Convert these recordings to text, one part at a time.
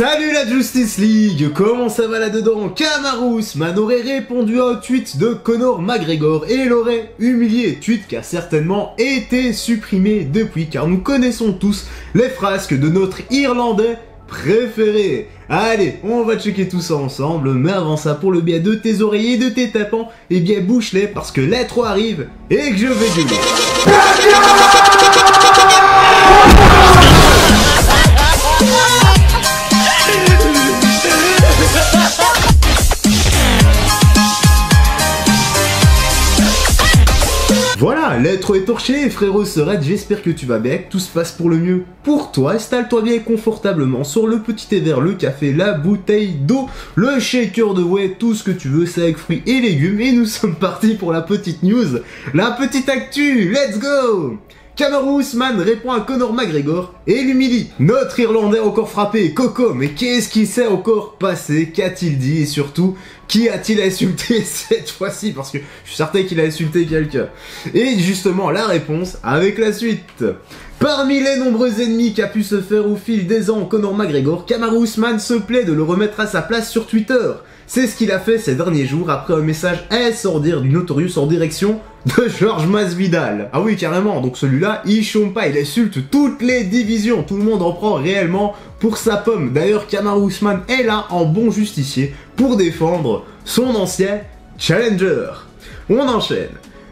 Salut la Justice League, comment ça va là-dedans? Kamaru Usman aurait répondu à un tweet de Conor McGregor et l'aurait humilié, tweet qui a certainement été supprimé depuis car nous connaissons tous les frasques de notre Irlandais préféré. Allez, on va checker tout ça ensemble, mais avant ça, pour le bien de tes oreilles et de tes tapants, eh bien bouche-les parce que l'intro arrive et que je vais gueuler. Voilà, l'intro est torchée, frérot Serette, j'espère que tu vas bien, que tout se passe pour le mieux pour toi. Installe-toi bien confortablement sur le petit thé vert, le café, la bouteille d'eau, le shaker de whey, tout ce que tu veux, c'est avec fruits et légumes. Et nous sommes partis pour la petite news, la petite actu, let's go! Kamaru Usman répond à Conor McGregor et l'humilie. Notre Irlandais encore frappé, Coco, mais qu'est-ce qui s'est encore passé? Qu'a-t-il dit? Et surtout, qui a-t-il insulté cette fois-ci? Parce que je suis certain qu'il a insulté quelqu'un. Et justement, la réponse avec la suite. Parmi les nombreux ennemis qu'a pu se faire au fil des ans Conor McGregor, Kamaru Usman se plaît de le remettre à sa place sur Twitter. C'est ce qu'il a fait ces derniers jours après un message insordir du Notorious en direction de Georges Masvidal. Ah oui, carrément, donc celui-là, il chôme pas, il insulte toutes les divisions, tout le monde en prend réellement pour sa pomme. D'ailleurs, Kamaru Usman est là en bon justicier pour défendre son ancien challenger. On enchaîne.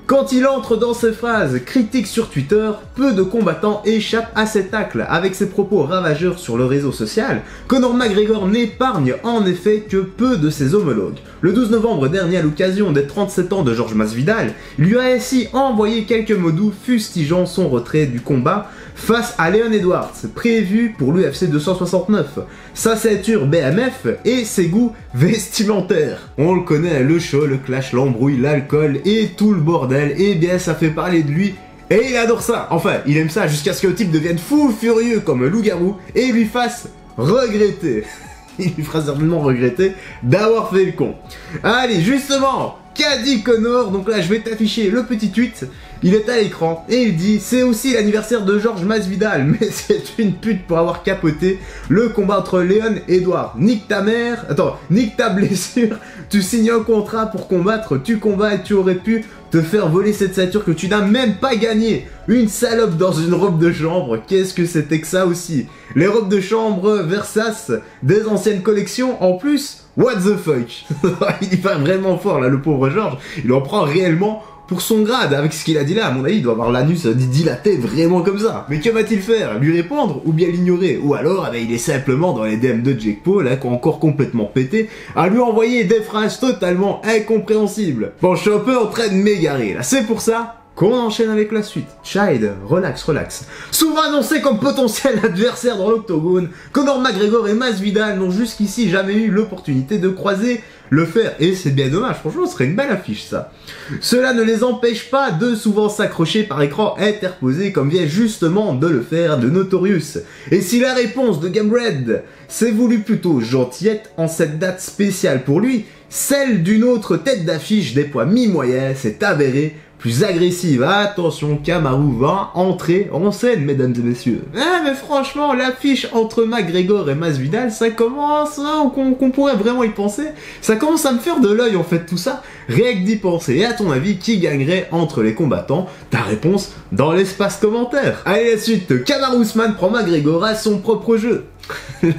Quand il entre dans ses phrases critiques sur Twitter, peu de combattants échappent à cet tacle. Avec ses propos ravageurs sur le réseau social, Conor McGregor n'épargne en effet que peu de ses homologues. Le 12 novembre dernier, à l'occasion des 37 ans de Georges Masvidal, il lui a ainsi envoyé quelques mots doux fustigeant son retrait du combat face à Leon Edwards, prévu pour l'UFC 269, sa ceinture BMF et ses goûts vestimentaires. On le connaît, le show, le clash, l'embrouille, l'alcool et tout le bordel, et bien ça fait parler de lui. Et il adore ça, enfin il aime ça jusqu'à ce que le type devienne fou furieux comme un loup-garou et lui fasse regretter. Il lui fera certainement regretter d'avoir fait le con. Allez, justement, qu'a dit Conor? Donc là je vais t'afficher le petit tweet. Il est à l'écran et il dit: c'est aussi l'anniversaire de Georges Masvidal, mais c'est une pute pour avoir capoté le combat entre Leon et Edwards. Nique ta mère, nique ta blessure, tu signes un contrat pour combattre, tu combats et tu aurais pu te faire voler cette ceinture que tu n'as même pas gagnée. Une salope dans une robe de chambre, qu'est-ce que c'était que ça aussi? Les robes de chambre Versace des anciennes collections en plus, what the fuck? Il va vraiment fort là, le pauvre Georges, il en prend réellement pour son grade, avec ce qu'il a dit là. À mon avis, il doit avoir l'anus dilaté vraiment comme ça. Mais que va-t-il faire? Lui répondre ou bien l'ignorer? Ou alors, il est simplement dans les DM de Jake Paul, qui ont encore complètement pété, à lui envoyer des phrases totalement incompréhensibles. Bon, je suis un peu en train de m'égarer là, c'est pour ça qu'on enchaîne avec la suite. Child, relax, relax. Souvent annoncé comme potentiel adversaire dans l'octogone, Conor McGregor et Masvidal n'ont jusqu'ici jamais eu l'opportunité de croiser le fer. Et c'est bien dommage, franchement, ce serait une belle affiche ça. Cela ne les empêche pas de souvent s'accrocher par écran interposé comme vient justement de le faire de Notorious. Et si la réponse de Gamebred s'est voulu plutôt gentillette en cette date spéciale pour lui, celle d'une autre tête d'affiche des poids mi-moyens s'est avérée plus agressive. Attention, Kamaru va entrer en scène, mesdames et messieurs. Ah, mais franchement, l'affiche entre McGregor et Masvidal, ça commence, qu'on pourrait vraiment y penser, ça commence à me faire de l'œil en fait tout ça, rien que d'y penser. Et à ton avis, qui gagnerait entre les combattants? Ta réponse dans l'espace commentaire. Allez, la suite, Kamaru Usman prend McGregor à son propre jeu.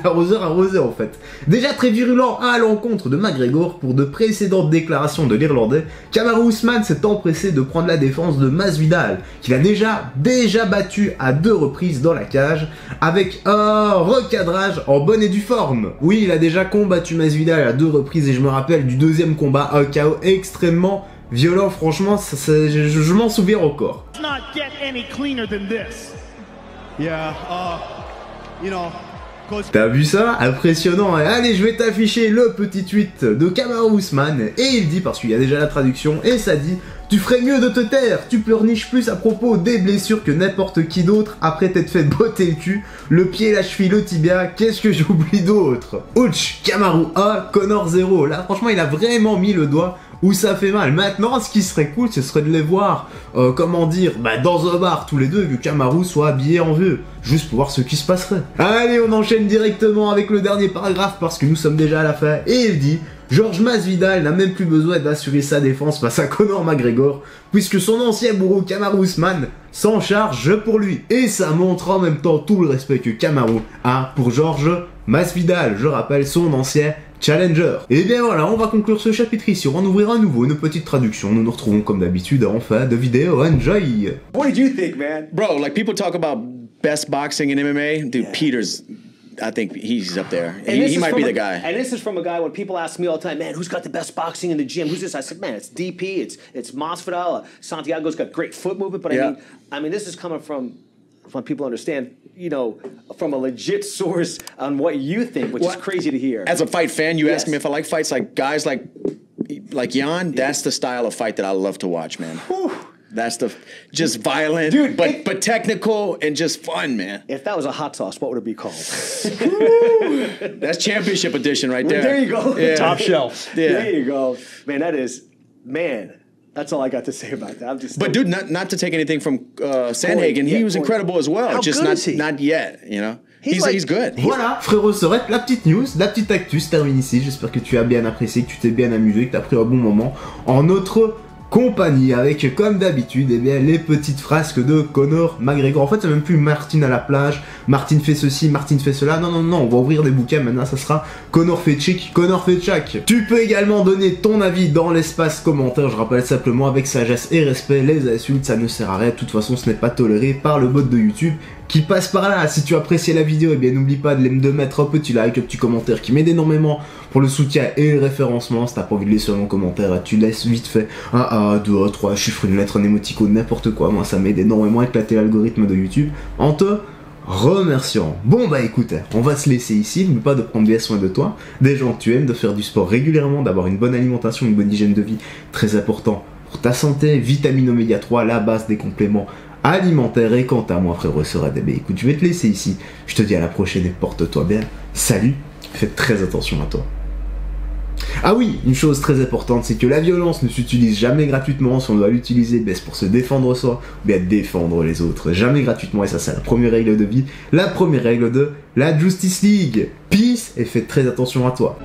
L'arroseur arrosé en fait. Déjà très virulent à l'encontre de McGregor pour de précédentes déclarations de l'Irlandais, Kamaru Usman s'est empressé de prendre la défense de Masvidal, qu'il a déjà battu à 2 reprises dans la cage, avec un recadrage en bonne et due forme. Oui, il a déjà combattu Masvidal à 2 reprises et je me rappelle du deuxième combat, un KO extrêmement violent, franchement, je m'en souviens encore. T'as vu ça? Impressionnant. Allez, je vais t'afficher le petit tweet de Kamaru Usman. Et il dit, parce qu'il y a déjà la traduction, et ça dit: tu ferais mieux de te taire, tu pleurniches plus à propos des blessures que n'importe qui d'autre après t'être fait botter le cul, le pied, la cheville, le tibia, qu'est-ce que j'oublie d'autre? Ouch, Kamaru 1, Conor 0. Là, franchement, il a vraiment mis le doigt où ça fait mal. Maintenant, ce qui serait cool, ce serait de les voir, comment dire, dans un bar tous les deux, que Kamaru soit habillé en vieux, juste pour voir ce qui se passerait. Allez, on enchaîne directement avec le dernier paragraphe parce que nous sommes déjà à la fin, et il dit: Georges Masvidal n'a même plus besoin d'assurer sa défense face à Conor McGregor, puisque son ancien bourreau Kamaru Usman s'en charge pour lui. Et ça montre en même temps tout le respect que Kamaru a pour Georges Masvidal, je rappelle son ancien challenger. Et bien voilà, on va conclure ce chapitre ici, on va en ouvrir à nouveau une petite traduction, nous nous retrouvons comme d'habitude en fin de vidéo, enjoy! What did you think, man? Bro, like people talk about best boxing in MMA, dude, Peter's, I think he's up there. He might be the guy. And this is from a guy when people ask me all the time, man, who's got the best boxing in the gym? Who's this? I said, man, it's DP, it's Masvidal, Santiago's got great foot movement, but I mean, this is coming from people understand, you know, from a legit source on what you think, which is crazy to hear. As a fight fan, you ask me if I like fights like guys like Jan. That's the style of fight that I love to watch, man. Whew. That's the just violent, dude, but technical and just fun, man. If that was a hot sauce, what would it be called? That's championship edition right there. There you go. Yeah. Top shelf. Yeah. There you go. Man, that's all I got to say about that. I'm just. But dude, not to take anything from Sandhagen, he was incredible as well. How just good is he? not yet, you know. He's good. Voilà, frérot Sorette, la petite news, la petite actu se termine ici. J'espère que tu as bien apprécié, que tu t'es bien amusé, que tu as pris un bon moment en notre compagnie avec, comme d'habitude, eh bien, les petites frasques de Conor McGregor. En fait, c'est même plus Martin à la plage, Martin fait ceci, Martin fait cela. Non, non, non, on va ouvrir des bouquins. Maintenant, ça sera Conor fait chic, Conor fait tchac. Tu peux également donner ton avis dans l'espace commentaire. Je rappelle simplement, avec sagesse et respect, les insultes, ça ne sert à rien. De toute façon, ce n'est pas toléré par le bot de YouTube qui passe par là. Si tu as apprécié la vidéo, eh bien n'oublie pas de mettre un petit like, un petit commentaire qui m'aide énormément pour le soutien et le référencement. Si t'as pas envie de laisser un commentaire, tu laisses vite fait un A, 2 A, 3 chiffres, une lettre, un émoticône, n'importe quoi. Moi ça m'aide énormément à éclater l'algorithme de YouTube en te remerciant. Bon bah écoute, on va se laisser ici. N'oublie pas de prendre bien soin de toi, des gens que tu aimes, de faire du sport régulièrement, d'avoir une bonne alimentation, une bonne hygiène de vie, très important pour ta santé. Vitamine oméga 3, la base des compléments alimentaire. Et quant à moi, frérot Sorette, écoute, je vais te laisser ici. Je te dis à la prochaine et porte-toi bien. Salut, fais très attention à toi. Ah oui, une chose très importante, c'est que la violence ne s'utilise jamais gratuitement. Si on doit l'utiliser, c'est pour se défendre soi ou bien défendre les autres. Jamais gratuitement, et ça c'est la première règle de vie, la première règle de la Justice League. Peace, et fais très attention à toi.